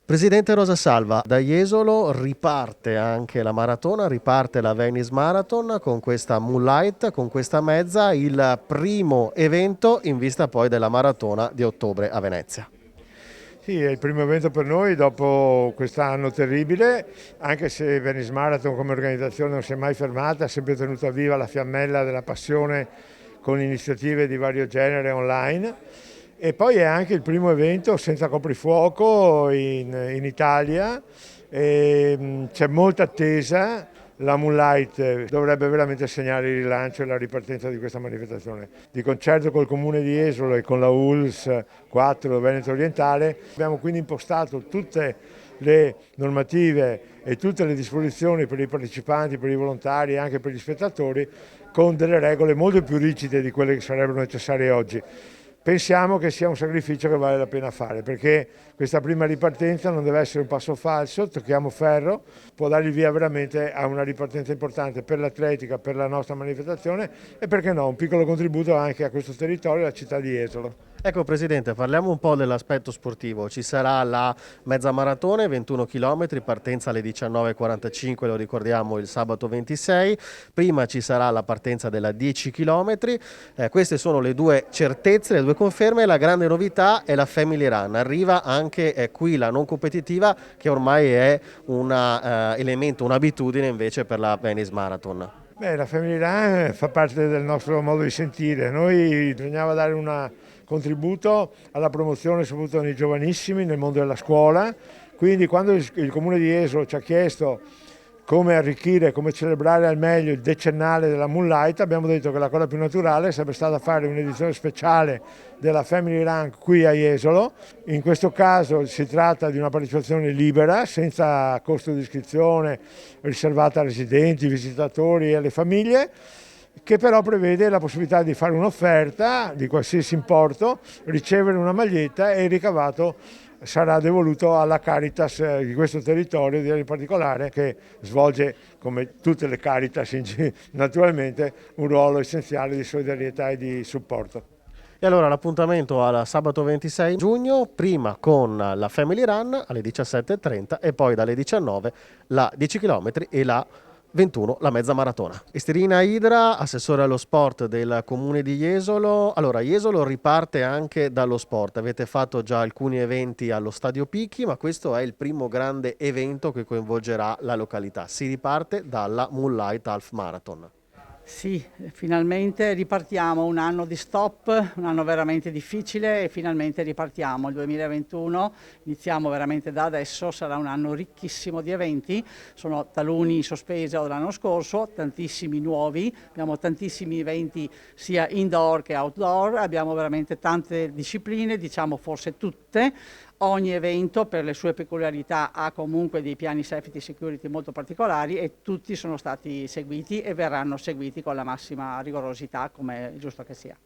Presidente Rosa Salva, da Jesolo riparte anche la maratona, riparte la Venice Marathon con questa Moonlight, con questa mezza, il primo evento in vista poi della maratona di ottobre a Venezia. Sì, è il primo evento per noi dopo quest'anno terribile, anche se Venice Marathon come organizzazione non si è mai fermata, ha sempre tenuto viva la fiammella della passione con iniziative di vario genere online. E poi è anche il primo evento senza coprifuoco in Italia, c'è molta attesa. La Moonlight dovrebbe veramente segnare il rilancio e la ripartenza di questa manifestazione. Di concerto col Comune di Jesolo e con la ULS 4 Veneto Orientale abbiamo quindi impostato tutte le normative e tutte le disposizioni per i partecipanti, per i volontari e anche per gli spettatori con delle regole molto più rigide di quelle che sarebbero necessarie oggi. Pensiamo che sia un sacrificio che vale la pena fare, perché questa prima ripartenza non deve essere un passo falso, tocchiamo ferro, può dare il via veramente a una ripartenza importante per l'atletica, per la nostra manifestazione e perché no, un piccolo contributo anche a questo territorio, alla città di Jesolo. Ecco Presidente, parliamo un po' dell'aspetto sportivo. Ci sarà la mezza maratona, 21 km, partenza alle 19:45, lo ricordiamo il sabato 26. Prima ci sarà la partenza della 10 km. Queste sono le due certezze, le due conferme. La grande novità è la Family Run. Arriva anche qui la non competitiva, che ormai è un elemento, un'abitudine invece per la Venice Marathon. Beh, la Family Run fa parte del nostro modo di sentire. Noi bisognava dare un contributo alla promozione soprattutto nei giovanissimi nel mondo della scuola, quindi quando il Comune di Jesolo ci ha chiesto come arricchire, come celebrare al meglio il decennale della Moonlight, abbiamo detto che la cosa più naturale sarebbe stata fare un'edizione speciale della Family Run qui a Jesolo. In questo caso si tratta di una partecipazione libera, senza costo di iscrizione, riservata a residenti, visitatori e alle famiglie, che però prevede la possibilità di fare un'offerta di qualsiasi importo, ricevere una maglietta e il ricavato sarà devoluto alla Caritas di questo territorio, in particolare, che svolge, come tutte le Caritas naturalmente, un ruolo essenziale di solidarietà e di supporto. E allora l'appuntamento al sabato 26 giugno, prima con la Family Run alle 17:30 e poi dalle 19 la 10 km e la 21 la mezza maratona. Esterina Idra, assessore allo sport del comune di Jesolo. Allora, Jesolo riparte anche dallo sport. Avete fatto già alcuni eventi allo Stadio Picchi, ma questo è il primo grande evento che coinvolgerà la località. Si riparte dalla Moonlight Half Marathon. Sì, finalmente ripartiamo, un anno di stop, un anno veramente difficile e finalmente ripartiamo. Il 2021 iniziamo veramente da adesso, sarà un anno ricchissimo di eventi, sono taluni sospesi dall'anno scorso, tantissimi nuovi, abbiamo tantissimi eventi sia indoor che outdoor, abbiamo veramente tante discipline, diciamo forse tutte. Ogni evento per le sue peculiarità ha comunque dei piani safety security molto particolari e tutti sono stati seguiti e verranno seguiti con la massima rigorosità come è giusto che sia.